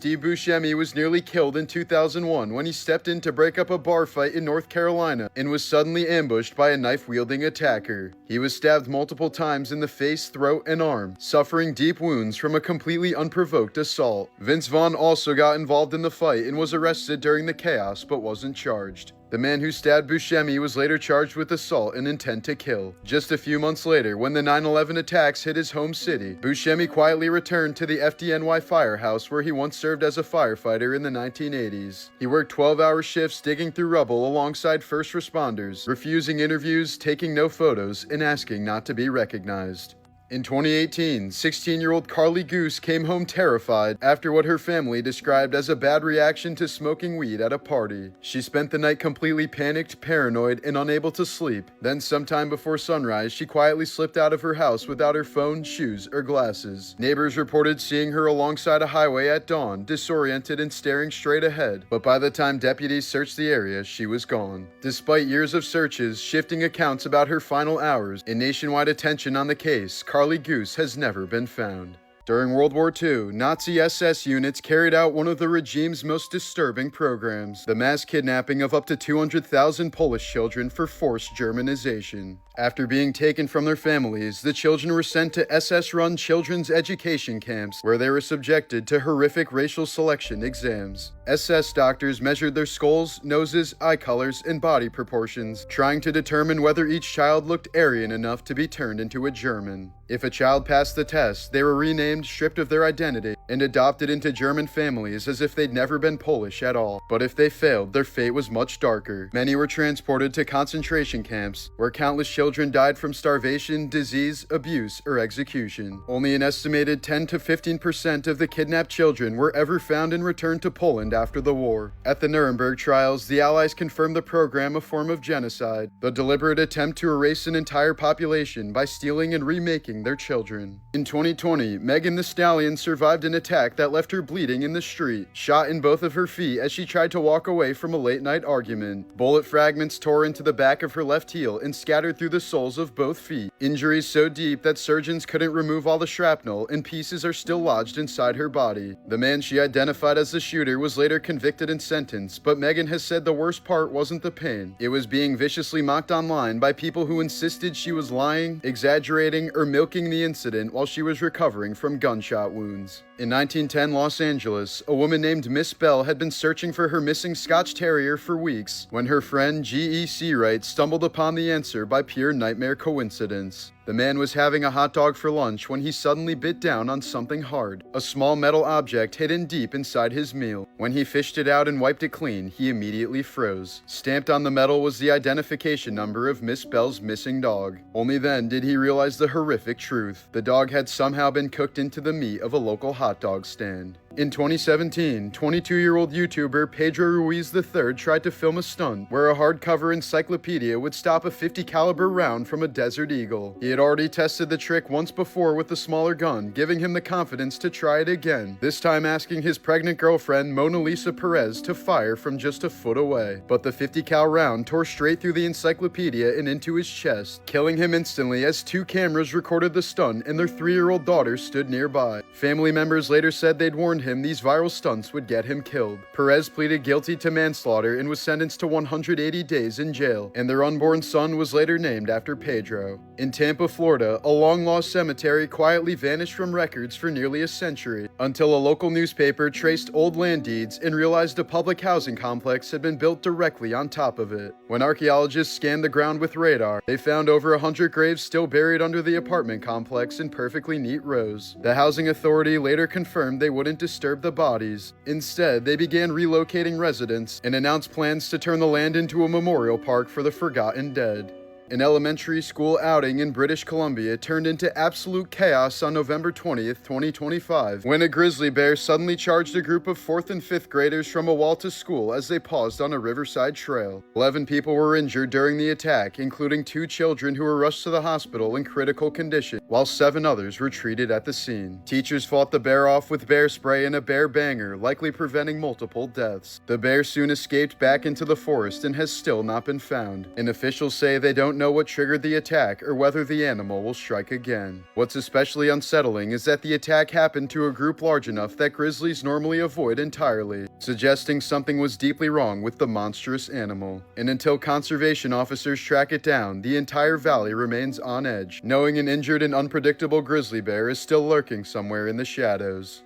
Steve Buscemi was nearly killed in 2001 when he stepped in to break up a bar fight in North Carolina and was suddenly ambushed by a knife-wielding attacker. He was stabbed multiple times in the face, throat, and arm, suffering deep wounds from a completely unprovoked assault. Vince Vaughn also got involved in the fight and was arrested during the chaos but wasn't charged. The man who stabbed Buscemi was later charged with assault and intent to kill. Just a few months later, when the 9/11 attacks hit his home city, Buscemi quietly returned to the FDNY firehouse where he once served as a firefighter in the 1980s. He worked 12-hour shifts digging through rubble alongside first responders, refusing interviews, taking no photos, and asking not to be recognized. In 2018, 16-year-old Carly Goose came home terrified after what her family described as a bad reaction to smoking weed at a party. She spent the night completely panicked, paranoid, and unable to sleep. Then sometime before sunrise, she quietly slipped out of her house without her phone, shoes, or glasses. Neighbors reported seeing her alongside a highway at dawn, disoriented and staring straight ahead, but by the time deputies searched the area, she was gone. Despite years of searches, shifting accounts about her final hours, and nationwide attention on the case, Carly Goose has never been found. During World War II, Nazi SS units carried out one of the regime's most disturbing programs, the mass kidnapping of up to 200,000 Polish children for forced Germanization. After being taken from their families, the children were sent to SS-run children's education camps, where they were subjected to horrific racial selection exams. SS doctors measured their skulls, noses, eye colors, and body proportions, trying to determine whether each child looked Aryan enough to be turned into a German. If a child passed the test, they were renamed, stripped of their identity, and adopted into German families as if they'd never been Polish at all. But if they failed, their fate was much darker. Many were transported to concentration camps, where countless children died from starvation, disease, abuse, or execution. Only an estimated 10 to 15% of the kidnapped children were ever found and returned to Poland after the war. At the Nuremberg trials, the Allies confirmed the program a form of genocide, the deliberate attempt to erase an entire population by stealing and remaking their children. In 2020, Megan Thee Stallion survived an attack that left her bleeding in the street, shot in both of her feet as she tried to walk away from a late-night argument. Bullet fragments tore into the back of her left heel and scattered through the soles of both feet. Injuries so deep that surgeons couldn't remove all the shrapnel, and pieces are still lodged inside her body. The man she identified as the shooter was later convicted and sentenced, but Megan has said the worst part wasn't the pain. It was being viciously mocked online by people who insisted she was lying, exaggerating, or milking the incident while she was recovering from gunshot wounds. In 1910 Los Angeles, a woman named Miss Bell had been searching for her missing Scotch Terrier for weeks when her friend G.E.C. Wright stumbled upon the answer by pure nightmare coincidence. The man was having a hot dog for lunch when he suddenly bit down on something hard, a small metal object hidden deep inside his meal. When he fished it out and wiped it clean, he immediately froze. Stamped on the metal was the identification number of Miss Bell's missing dog. Only then did he realize the horrific truth. The dog had somehow been cooked into the meat of a local hot dog stand. In 2017, 22-year-old YouTuber Pedro Ruiz III tried to film a stunt where a hardcover encyclopedia would stop a .50 caliber round from a Desert Eagle. He had already tested the trick once before with a smaller gun, giving him the confidence to try it again, this time asking his pregnant girlfriend Mona Lisa Perez to fire from just a foot away. But the .50 cal round tore straight through the encyclopedia and into his chest, killing him instantly as two cameras recorded the stunt and their 3-year-old daughter stood nearby. Family members later said they'd warned him these viral stunts would get him killed. Perez pleaded guilty to manslaughter and was sentenced to 180 days in jail, and their unborn son was later named after Pedro. In Tampa, Florida, a long-lost cemetery quietly vanished from records for nearly a century, until a local newspaper traced old land deeds and realized a public housing complex had been built directly on top of it. When archaeologists scanned the ground with radar, they found over 100 graves still buried under the apartment complex in perfectly neat rows. The housing authority later confirmed they wouldn't disturb the bodies. Instead, they began relocating residents and announced plans to turn the land into a memorial park for the forgotten dead. An elementary school outing in British Columbia turned into absolute chaos on November 20th, 2025, when a grizzly bear suddenly charged a group of 4th and 5th graders from a wall to school as they paused on a riverside trail. 11 people were injured during the attack, including 2 children who were rushed to the hospital in critical condition, while 7 others were treated at the scene. Teachers fought the bear off with bear spray and a bear banger, likely preventing multiple deaths. The bear soon escaped back into the forest and has still not been found, and officials say they don't know know what triggered the attack or whether the animal will strike again. What's especially unsettling is that the attack happened to a group large enough that grizzlies normally avoid entirely, suggesting something was deeply wrong with the monstrous animal. And until conservation officers track it down, the entire valley remains on edge, knowing an injured and unpredictable grizzly bear is still lurking somewhere in the shadows.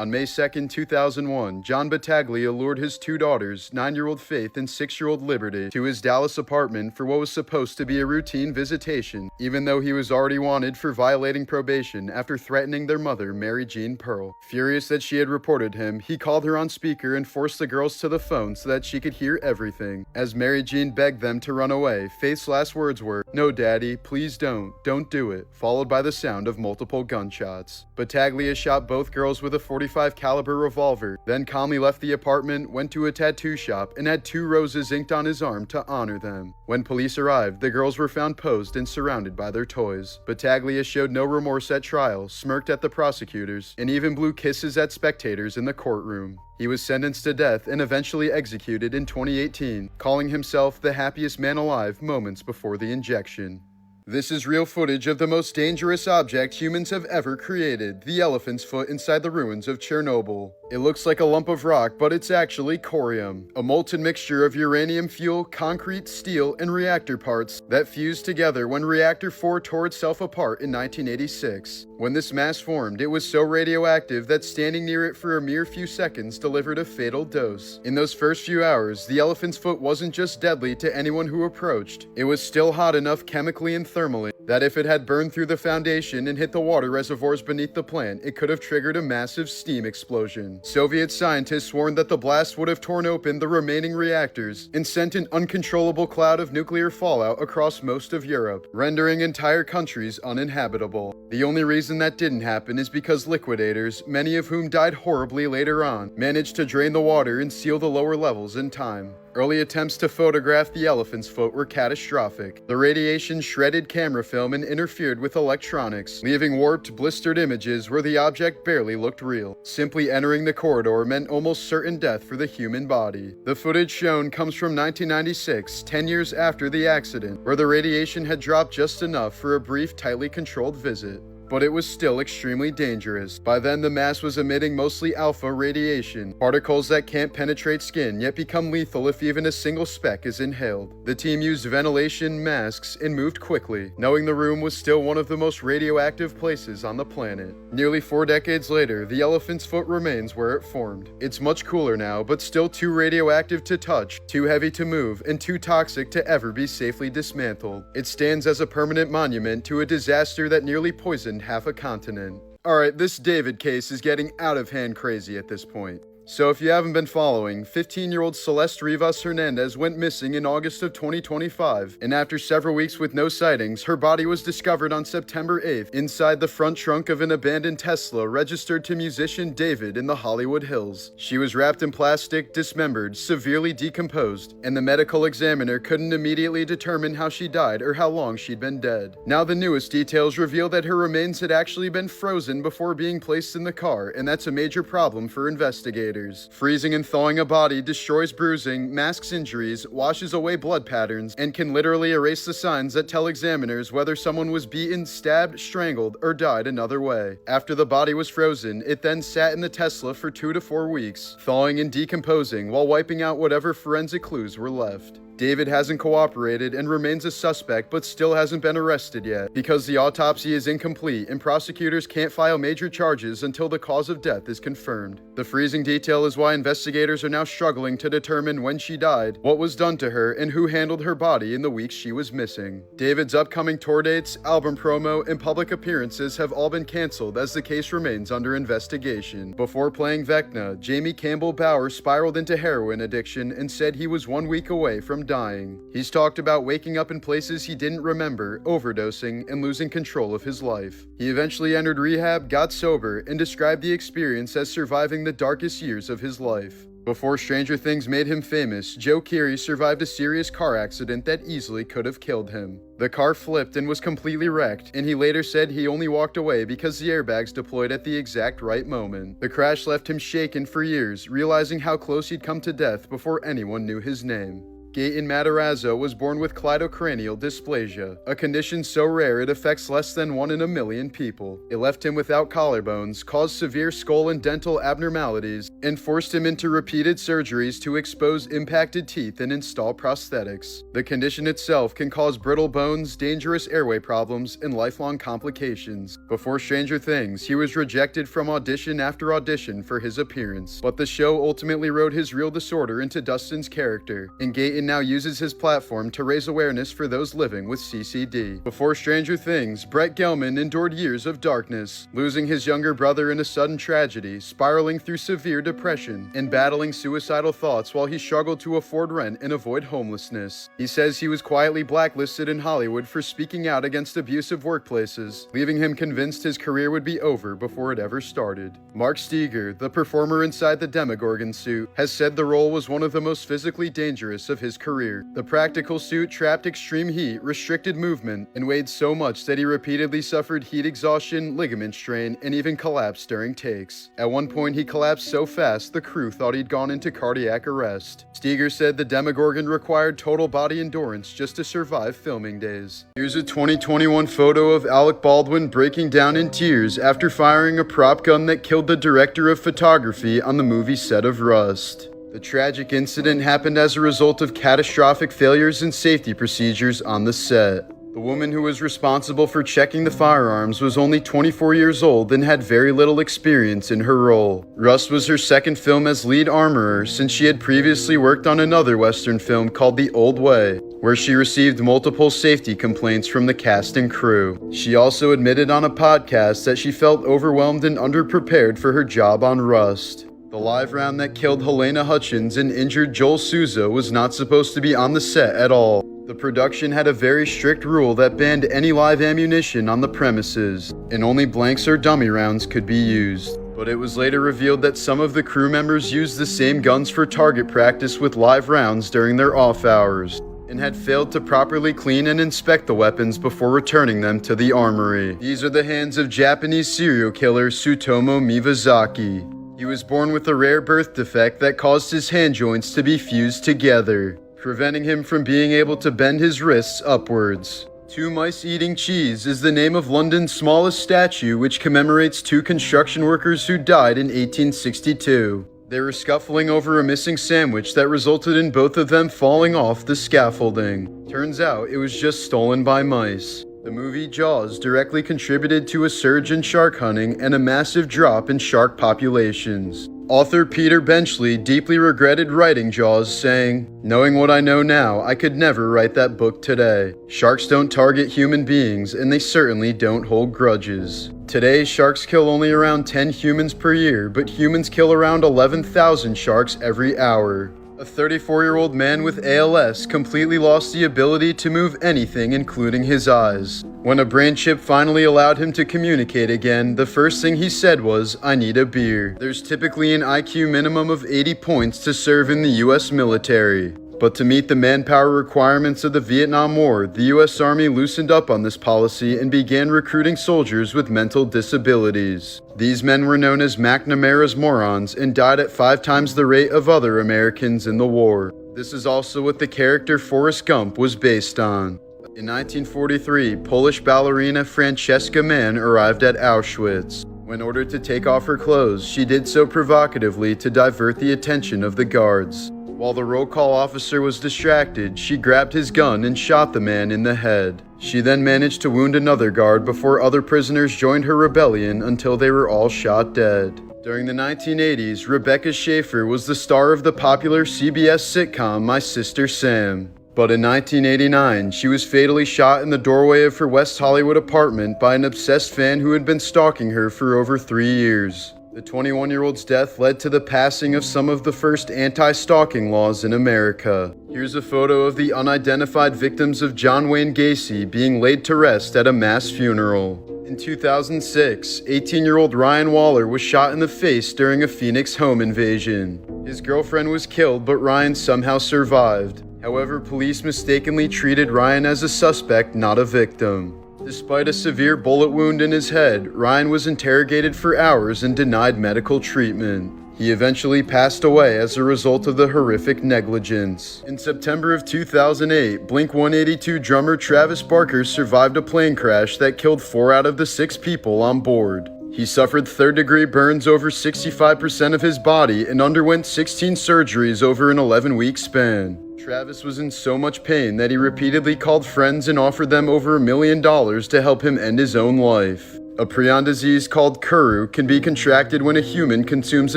On May 2, 2001, John Battaglia lured his two daughters, 9-year-old Faith and 6-year-old Liberty, to his Dallas apartment for what was supposed to be a routine visitation, even though he was already wanted for violating probation after threatening their mother, Mary Jean Pearl. Furious that she had reported him, he called her on speaker and forced the girls to the phone so that she could hear everything. As Mary Jean begged them to run away, Faith's last words were, "No, Daddy, please don't do it," followed by the sound of multiple gunshots. Battaglia shot both girls with a .45 caliber revolver, then calmly left the apartment, went to a tattoo shop, and had 2 roses inked on his arm to honor them. When police arrived, the girls were found posed and surrounded by their toys. Battaglia showed no remorse at trial, smirked at the prosecutors, and even blew kisses at spectators in the courtroom. He was sentenced to death and eventually executed in 2018, calling himself the happiest man alive moments before the injection. This is real footage of the most dangerous object humans have ever created, the elephant's foot inside the ruins of Chernobyl. It looks like a lump of rock, but it's actually corium, a molten mixture of uranium fuel, concrete, steel, and reactor parts that fused together when Reactor 4 tore itself apart in 1986. When this mass formed, it was so radioactive that standing near it for a mere few seconds delivered a fatal dose. In those first few hours, the elephant's foot wasn't just deadly to anyone who approached, it was still hot enough chemically and thermally that if it had burned through the foundation and hit the water reservoirs beneath the plant, it could have triggered a massive steam explosion. Soviet scientists warned that the blast would have torn open the remaining reactors and sent an uncontrollable cloud of nuclear fallout across most of Europe, rendering entire countries uninhabitable. The only reason that didn't happen is because liquidators, many of whom died horribly later on, managed to drain the water and seal the lower levels in time. Early attempts to photograph the elephant's foot were catastrophic. The radiation shredded camera film and interfered with electronics, leaving warped, blistered images where the object barely looked real. Simply entering the corridor meant almost certain death for the human body. The footage shown comes from 1996, 10 years after the accident, where the radiation had dropped just enough for a brief, tightly controlled visit. But it was still extremely dangerous. By then, the mass was emitting mostly alpha radiation, particles that can't penetrate skin yet become lethal if even a single speck is inhaled. The team used ventilation, masks, and moved quickly, knowing the room was still one of the most radioactive places on the planet. Nearly 4 decades later, the elephant's foot remains where it formed. It's much cooler now, but still too radioactive to touch, too heavy to move, and too toxic to ever be safely dismantled. It stands as a permanent monument to a disaster that nearly poisoned half a continent. Alright, this David case is getting out of hand crazy at this point. So if you haven't been following, 15-year-old Celeste Rivas Hernandez went missing in August of 2025, and after several weeks with no sightings, her body was discovered on September 8th inside the front trunk of an abandoned Tesla registered to musician David in the Hollywood Hills. She was wrapped in plastic, dismembered, severely decomposed, and the medical examiner couldn't immediately determine how she died or how long she'd been dead. Now the newest details reveal that her remains had actually been frozen before being placed in the car, and that's a major problem for investigators. Freezing and thawing a body destroys bruising, masks injuries, washes away blood patterns, and can literally erase the signs that tell examiners whether someone was beaten, stabbed, strangled, or died another way. After the body was frozen, it then sat in the Tesla for 2 to 4 weeks, thawing and decomposing while wiping out whatever forensic clues were left. David hasn't cooperated and remains a suspect but still hasn't been arrested yet because the autopsy is incomplete and prosecutors can't file major charges until the cause of death is confirmed. The freezing detail is why investigators are now struggling to determine when she died, what was done to her, and who handled her body in the weeks she was missing. David's upcoming tour dates, album promo, and public appearances have all been canceled as the case remains under investigation. Before playing Vecna, Jamie Campbell Bower spiraled into heroin addiction and said he was 1 week away from dying. He's talked about waking up in places he didn't remember, overdosing, and losing control of his life. He eventually entered rehab, got sober, and described the experience as surviving the darkest years of his life. Before Stranger Things made him famous, Joe Keery survived a serious car accident that easily could have killed him. The car flipped and was completely wrecked, and he later said he only walked away because the airbags deployed at the exact right moment. The crash left him shaken for years, realizing how close he'd come to death before anyone knew his name. Gaten Matarazzo was born with cleidocranial dysplasia, a condition so rare it affects less than 1 in a million people. It left him without collarbones, caused severe skull and dental abnormalities, and forced him into repeated surgeries to expose impacted teeth and install prosthetics. The condition itself can cause brittle bones, dangerous airway problems, and lifelong complications. Before Stranger Things, he was rejected from audition after audition for his appearance, but the show ultimately wrote his real disorder into Dustin's character, and Gaten now uses his platform to raise awareness for those living with CCD. Before Stranger Things, Brett Gelman endured years of darkness, losing his younger brother in a sudden tragedy, spiraling through severe depression, and battling suicidal thoughts while he struggled to afford rent and avoid homelessness. He says he was quietly blacklisted in Hollywood for speaking out against abusive workplaces, leaving him convinced his career would be over before it ever started. Mark Steger, the performer inside the Demogorgon suit, has said the role was one of the most physically dangerous of his career. The practical suit trapped extreme heat, restricted movement, and weighed so much that he repeatedly suffered heat exhaustion, ligament strain, and even collapsed during takes. At one point, he collapsed so fast the crew thought he'd gone into cardiac arrest. Steger said the Demogorgon required total body endurance just to survive filming days. Here's a 2021 photo of Alec Baldwin breaking down in tears after firing a prop gun that killed the director of photography on the movie set of Rust. The tragic incident happened as a result of catastrophic failures in safety procedures on the set. The woman who was responsible for checking the firearms was only 24 years old and had very little experience in her role. Rust was her second film as lead armorer, since she had previously worked on another Western film called The Old Way, where she received multiple safety complaints from the cast and crew. She also admitted on a podcast that she felt overwhelmed and underprepared for her job on Rust. The live round that killed Helena Hutchins and injured Joel Souza was not supposed to be on the set at all. The production had a very strict rule that banned any live ammunition on the premises, and only blanks or dummy rounds could be used. But it was later revealed that some of the crew members used the same guns for target practice with live rounds during their off hours, and had failed to properly clean and inspect the weapons before returning them to the armory. These are the hands of Japanese serial killer Tsutomu Miyazaki. He was born with a rare birth defect that caused his hand joints to be fused together, preventing him from being able to bend his wrists upwards. Two Mice Eating Cheese is the name of London's smallest statue, which commemorates two construction workers who died in 1862. They were scuffling over a missing sandwich that resulted in both of them falling off the scaffolding. Turns out it was just stolen by mice. The movie Jaws directly contributed to a surge in shark hunting and a massive drop in shark populations. Author Peter Benchley deeply regretted writing Jaws, saying, "Knowing what I know now, I could never write that book today. Sharks don't target human beings, and they certainly don't hold grudges." Today, sharks kill only around 10 humans per year, but humans kill around 11,000 sharks every hour. A 34-year-old man with ALS completely lost the ability to move anything, including his eyes. When a brain chip finally allowed him to communicate again, the first thing he said was, "I need a beer." There's typically an IQ minimum of 80 points to serve in the US military. But to meet the manpower requirements of the Vietnam War, the US Army loosened up on this policy and began recruiting soldiers with mental disabilities. These men were known as McNamara's morons and died at 5 times the rate of other Americans in the war. This is also what the character Forrest Gump was based on. In 1943, Polish ballerina Francesca Mann arrived at Auschwitz. When ordered to take off her clothes, she did so provocatively to divert the attention of the guards. While the roll call officer was distracted, she grabbed his gun and shot the man in the head. She then managed to wound another guard before other prisoners joined her rebellion until they were all shot dead. During the 1980s, Rebecca Schaeffer was the star of the popular CBS sitcom My Sister Sam. But in 1989, she was fatally shot in the doorway of her West Hollywood apartment by an obsessed fan who had been stalking her for over 3 years. The 21-year-old's death led to the passing of some of the first anti-stalking laws in America. Here's a photo of the unidentified victims of John Wayne Gacy being laid to rest at a mass funeral. In 2006, 18-year-old Ryan Waller was shot in the face during a Phoenix home invasion. His girlfriend was killed, but Ryan somehow survived. However, police mistakenly treated Ryan as a suspect, not a victim. Despite a severe bullet wound in his head, Ryan was interrogated for hours and denied medical treatment. He eventually passed away as a result of the horrific negligence. In September of 2008, Blink-182 drummer Travis Barker survived a plane crash that killed 4 out of the 6 people on board. He suffered third-degree burns over 65% of his body and underwent 16 surgeries over an 11-week span. Travis was in so much pain that he repeatedly called friends and offered them over $1 million to help him end his own life. A prion disease called kuru can be contracted when a human consumes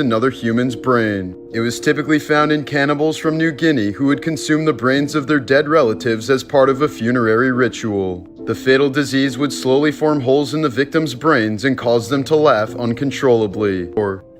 another human's brain. It was typically found in cannibals from New Guinea who would consume the brains of their dead relatives as part of a funerary ritual. The fatal disease would slowly form holes in the victims' brains and cause them to laugh uncontrollably.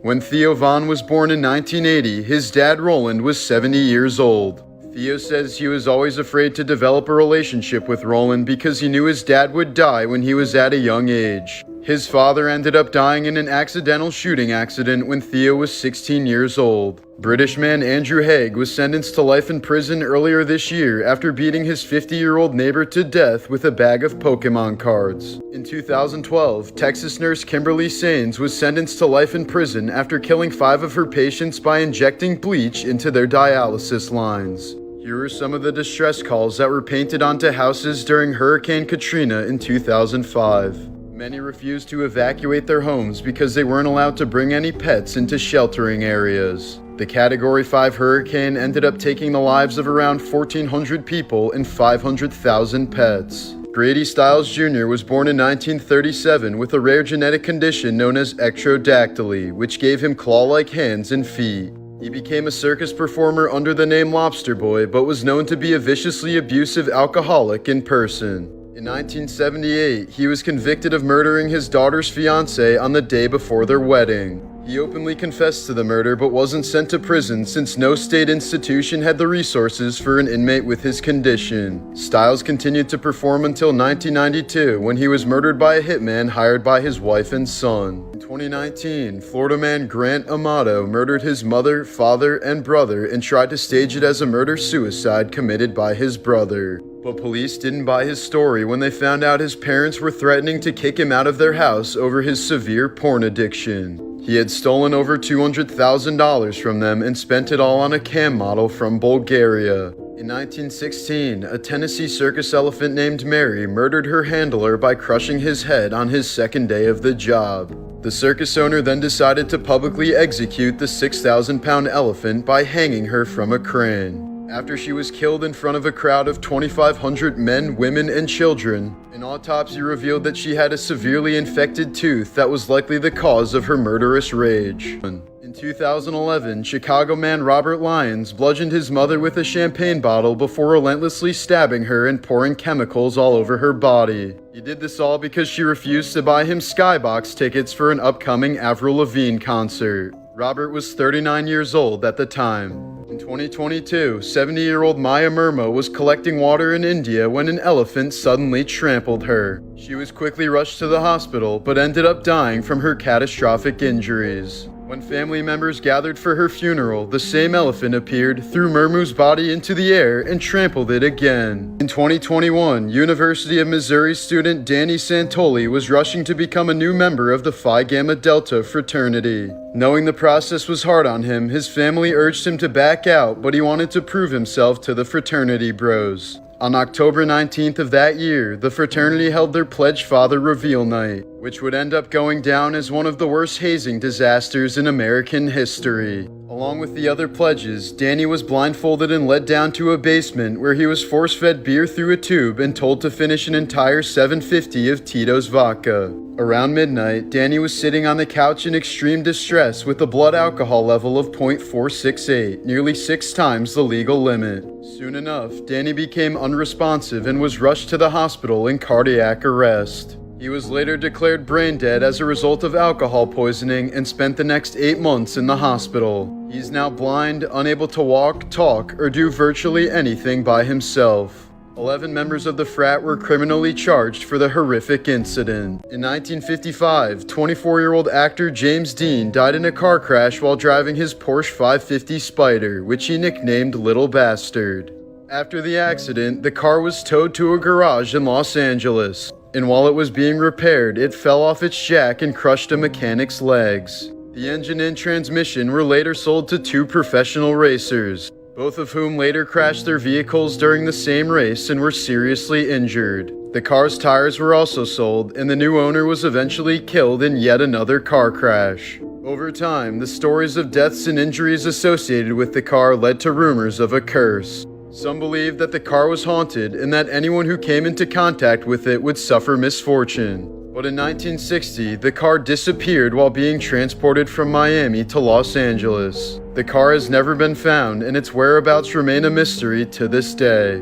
When Theo Von was born in 1980, his dad Roland was 70 years old. Theo says he was always afraid to develop a relationship with Roland because he knew his dad would die when he was at a young age. His father ended up dying in an accidental shooting accident when Theo was 16 years old. British man Andrew Haigh was sentenced to life in prison earlier this year after beating his 50-year-old neighbor to death with a bag of Pokemon cards. In 2012, Texas nurse Kimberly Sains was sentenced to life in prison after killing 5 of her patients by injecting bleach into their dialysis lines. Here are some of the distress calls that were painted onto houses during Hurricane Katrina in 2005. Many refused to evacuate their homes because they weren't allowed to bring any pets into sheltering areas. The Category 5 hurricane ended up taking the lives of around 1,400 people and 500,000 pets. Grady Stiles Jr. was born in 1937 with a rare genetic condition known as ectrodactyly, which gave him claw-like hands and feet. He became a circus performer under the name Lobster Boy, but was known to be a viciously abusive alcoholic in person. In 1978, he was convicted of murdering his daughter's fiancé on the day before their wedding. He openly confessed to the murder but wasn't sent to prison since no state institution had the resources for an inmate with his condition. Stiles continued to perform until 1992 when he was murdered by a hitman hired by his wife and son. In 2019, Florida man Grant Amato murdered his mother, father, and brother and tried to stage it as a murder-suicide committed by his brother. But police didn't buy his story when they found out his parents were threatening to kick him out of their house over his severe porn addiction. He had stolen over $200,000 from them and spent it all on a cam model from Bulgaria. In 1916, a Tennessee circus elephant named Mary murdered her handler by crushing his head on his second day of the job. The circus owner then decided to publicly execute the 6,000-pound elephant by hanging her from a crane. After she was killed in front of a crowd of 2,500 men, women, and children, an autopsy revealed that she had a severely infected tooth that was likely the cause of her murderous rage. In 2011, Chicago man Robert Lyons bludgeoned his mother with a champagne bottle before relentlessly stabbing her and pouring chemicals all over her body. He did this all because she refused to buy him skybox tickets for an upcoming Avril Lavigne concert. Robert was 39 years old at the time. In 2022, 70-year-old Maya Murma was collecting water in India when an elephant suddenly trampled her. She was quickly rushed to the hospital, but ended up dying from her catastrophic injuries. When family members gathered for her funeral, the same elephant appeared, threw Murmu's body into the air, and trampled it again. In 2021, University of Missouri student Danny Santoli was rushing to become a new member of the Phi Gamma Delta fraternity. Knowing the process was hard on him, his family urged him to back out, but he wanted to prove himself to the fraternity bros. On October 19th of that year, the fraternity held their Pledge Father Reveal Night, which would end up going down as one of the worst hazing disasters in American history. Along with the other pledges, Danny was blindfolded and led down to a basement where he was force-fed beer through a tube and told to finish an entire 750 of Tito's vodka. Around midnight, Danny was sitting on the couch in extreme distress with a blood alcohol level of 0.468, nearly 6 times the legal limit. Soon enough, Danny became unresponsive and was rushed to the hospital in cardiac arrest. He was later declared brain dead as a result of alcohol poisoning and spent the next 8 months in the hospital. He's now blind, unable to walk, talk, or do virtually anything by himself. 11 members of the frat were criminally charged for the horrific incident. In 1955, 24-year-old actor James Dean died in a car crash while driving his Porsche 550 Spider, which he nicknamed Little Bastard. After the accident, the car was towed to a garage in Los Angeles, and while it was being repaired, it fell off its jack and crushed a mechanic's legs. The engine and transmission were later sold to 2 professional racers, both of whom later crashed their vehicles during the same race and were seriously injured. The car's tires were also sold, and the new owner was eventually killed in yet another car crash. Over time, the stories of deaths and injuries associated with the car led to rumors of a curse. Some believed that the car was haunted and that anyone who came into contact with it would suffer misfortune. But in 1960, the car disappeared while being transported from Miami to Los Angeles. The car has never been found, and its whereabouts remain a mystery to this day.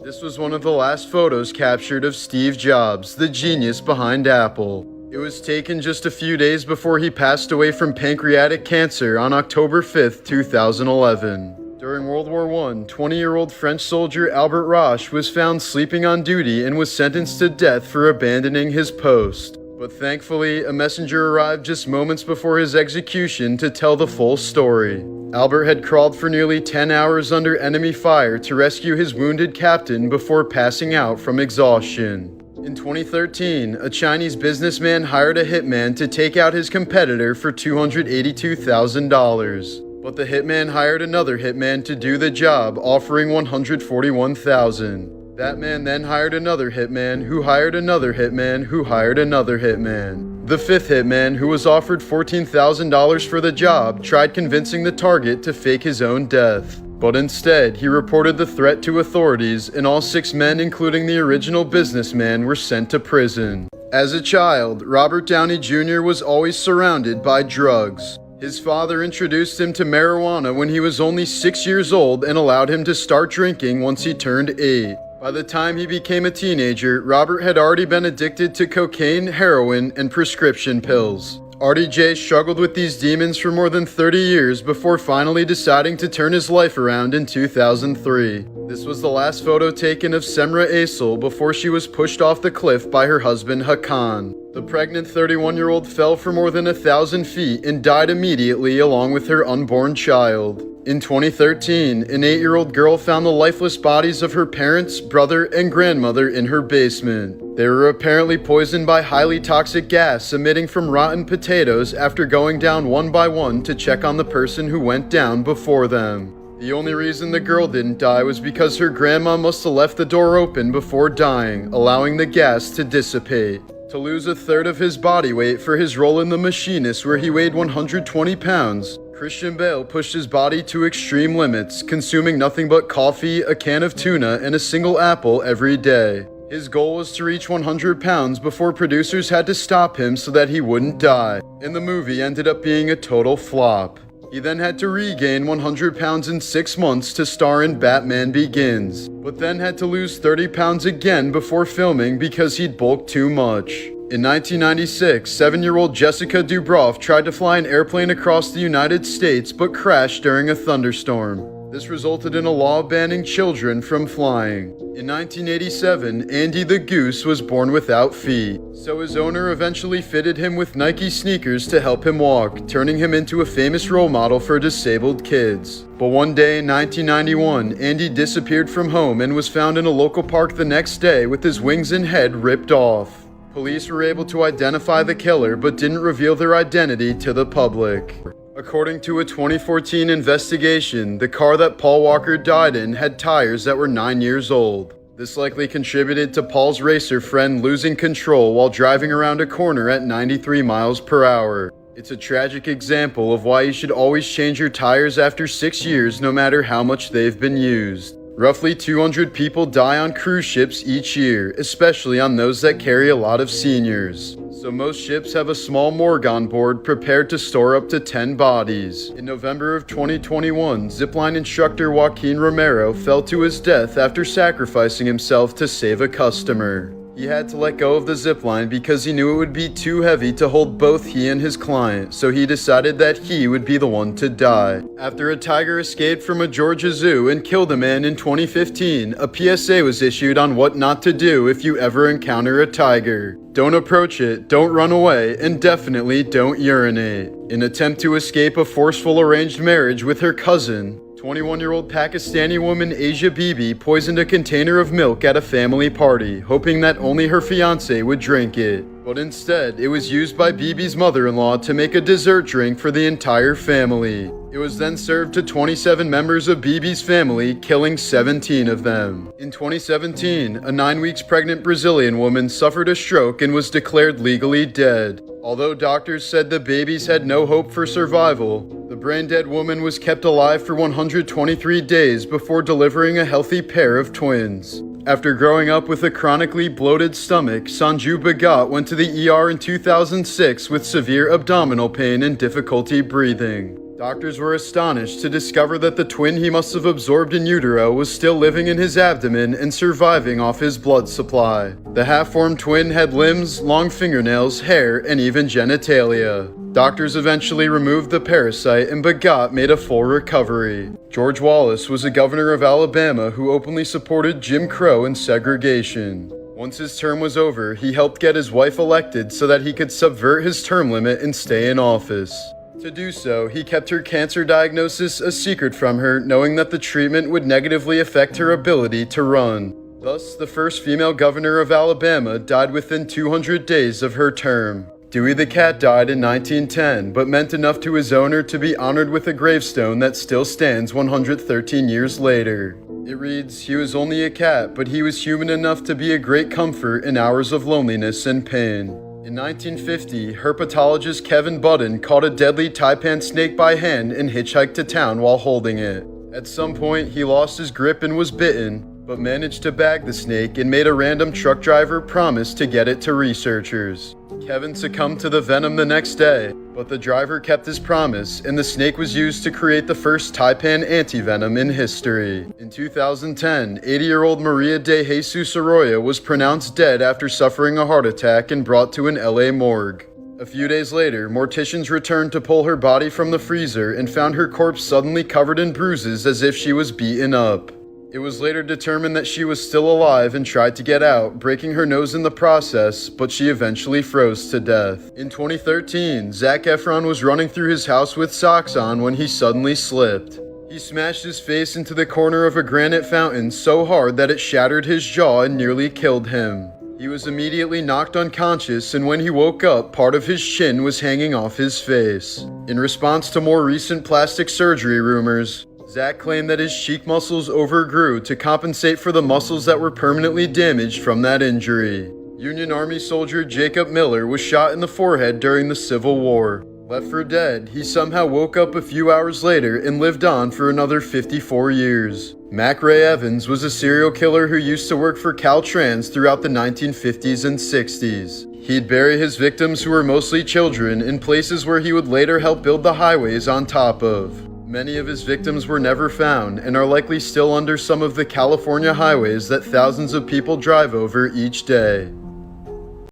This was one of the last photos captured of Steve Jobs, the genius behind Apple. It was taken just a few days before he passed away from pancreatic cancer on October 5, 2011. During World War I, 20-year-old French soldier Albert Roche was found sleeping on duty and was sentenced to death for abandoning his post. But thankfully, a messenger arrived just moments before his execution to tell the full story. Albert had crawled for nearly 10 hours under enemy fire to rescue his wounded captain before passing out from exhaustion. In 2013, a Chinese businessman hired a hitman to take out his competitor for $282,000. But the hitman hired another hitman to do the job, offering $141,000. That man then hired another hitman, who hired another hitman, who hired another hitman. The fifth hitman, who was offered $14,000 for the job, tried convincing the target to fake his own death. But instead, he reported the threat to authorities, and all 6 men, including the original businessman, were sent to prison. As a child, Robert Downey Jr. was always surrounded by drugs. His father introduced him to marijuana when he was only 6 years old and allowed him to start drinking once he turned 8. By the time he became a teenager, Robert had already been addicted to cocaine, heroin, and prescription pills. RDJ struggled with these demons for more than 30 years before finally deciding to turn his life around in 2003. This was the last photo taken of Semra Aysel before she was pushed off the cliff by her husband Hakan. The pregnant 31-year-old fell for more than 1,000 feet and died immediately along with her unborn child. In 2013, an 8-year-old girl found the lifeless bodies of her parents, brother, and grandmother in her basement. They were apparently poisoned by highly toxic gas emitting from rotten potatoes after going down one by one to check on the person who went down before them. The only reason the girl didn't die was because her grandma must have left the door open before dying, allowing the gas to dissipate. To lose a third of his body weight for his role in The Machinist, where he weighed 120 pounds, Christian Bale pushed his body to extreme limits, consuming nothing but coffee, a can of tuna, and a single apple every day. His goal was to reach 100 pounds before producers had to stop him so that he wouldn't die, and the movie ended up being a total flop. He then had to regain 100 pounds in 6 months to star in Batman Begins, but then had to lose 30 pounds again before filming because he'd bulked too much. In 1996, 7-year-old Jessica Dubroff tried to fly an airplane across the United States but crashed during a thunderstorm. This resulted in a law banning children from flying. In 1987, Andy the Goose was born without feet, so his owner eventually fitted him with Nike sneakers to help him walk, turning him into a famous role model for disabled kids. But one day in 1991, Andy disappeared from home and was found in a local park the next day with his wings and head ripped off. Police were able to identify the killer but didn't reveal their identity to the public. According to a 2014 investigation, the car that Paul Walker died in had tires that were 9 years old. This likely contributed to Paul's racer friend losing control while driving around a corner at 93 miles per hour. It's a tragic example of why you should always change your tires after 6 years no matter how much they've been used. Roughly 200 people die on cruise ships each year, especially on those that carry a lot of seniors. So most ships have a small morgue on board prepared to store up to 10 bodies. In November of 2021, zipline instructor Joaquin Romero fell to his death after sacrificing himself to save a customer. He had to let go of the zipline because he knew it would be too heavy to hold both he and his client, so he decided that he would be the one to die. After a tiger escaped from a Georgia zoo and killed a man in 2015, a PSA was issued on what not to do if you ever encounter a tiger. Don't approach it, don't run away, and definitely don't urinate. In an attempt to escape a forceful arranged marriage with her cousin, 21-year-old Pakistani woman Asia Bibi poisoned a container of milk at a family party, hoping that only her fiancé would drink it. But instead, it was used by Bibi's mother-in-law to make a dessert drink for the entire family. It was then served to 27 members of Bibi's family, killing 17 of them. In 2017, a 9 weeks pregnant Brazilian woman suffered a stroke and was declared legally dead. Although doctors said the babies had no hope for survival, the brain-dead woman was kept alive for 123 days before delivering a healthy pair of twins. After growing up with a chronically bloated stomach, Sanju Bhagat went to the ER in 2006 with severe abdominal pain and difficulty breathing. Doctors were astonished to discover that the twin he must have absorbed in utero was still living in his abdomen and surviving off his blood supply. The half-formed twin had limbs, long fingernails, hair, and even genitalia. Doctors eventually removed the parasite and Bhagat made a full recovery. George Wallace was a governor of Alabama who openly supported Jim Crow and segregation. Once his term was over, he helped get his wife elected so that he could subvert his term limit and stay in office. To do so, he kept her cancer diagnosis a secret from her, knowing that the treatment would negatively affect her ability to run. Thus, the first female governor of Alabama died within 200 days of her term. Dewey the cat died in 1910, but meant enough to his owner to be honored with a gravestone that still stands 113 years later. It reads, "He was only a cat, but he was human enough to be a great comfort in hours of loneliness and pain." In 1950, herpetologist Kevin Budden caught a deadly taipan snake by hand and hitchhiked to town while holding it. At some point, he lost his grip and was bitten, but managed to bag the snake and made a random truck driver promise to get it to researchers. Kevin succumbed to the venom the next day, but the driver kept his promise, and the snake was used to create the first taipan antivenom in history. In 2010, 80-year-old Maria de Jesus Arroyo was pronounced dead after suffering a heart attack and brought to an LA morgue. A few days later, morticians returned to pull her body from the freezer and found her corpse suddenly covered in bruises as if she was beaten up. It was later determined that she was still alive and tried to get out, breaking her nose in the process, but she eventually froze to death. In 2013, Zac Efron was running through his house with socks on when he suddenly slipped. He smashed his face into the corner of a granite fountain so hard that it shattered his jaw and nearly killed him. He was immediately knocked unconscious, and when he woke up, part of his chin was hanging off his face. In response to more recent plastic surgery rumors, Zac claimed that his cheek muscles overgrew to compensate for the muscles that were permanently damaged from that injury. Union Army soldier Jacob Miller was shot in the forehead during the Civil War. Left for dead, he somehow woke up a few hours later and lived on for another 54 years. Mac Ray Evans was a serial killer who used to work for Caltrans throughout the 1950s and 60s. He'd bury his victims, who were mostly children, in places where he would later help build the highways on top of. Many of his victims were never found and are likely still under some of the California highways that thousands of people drive over each day.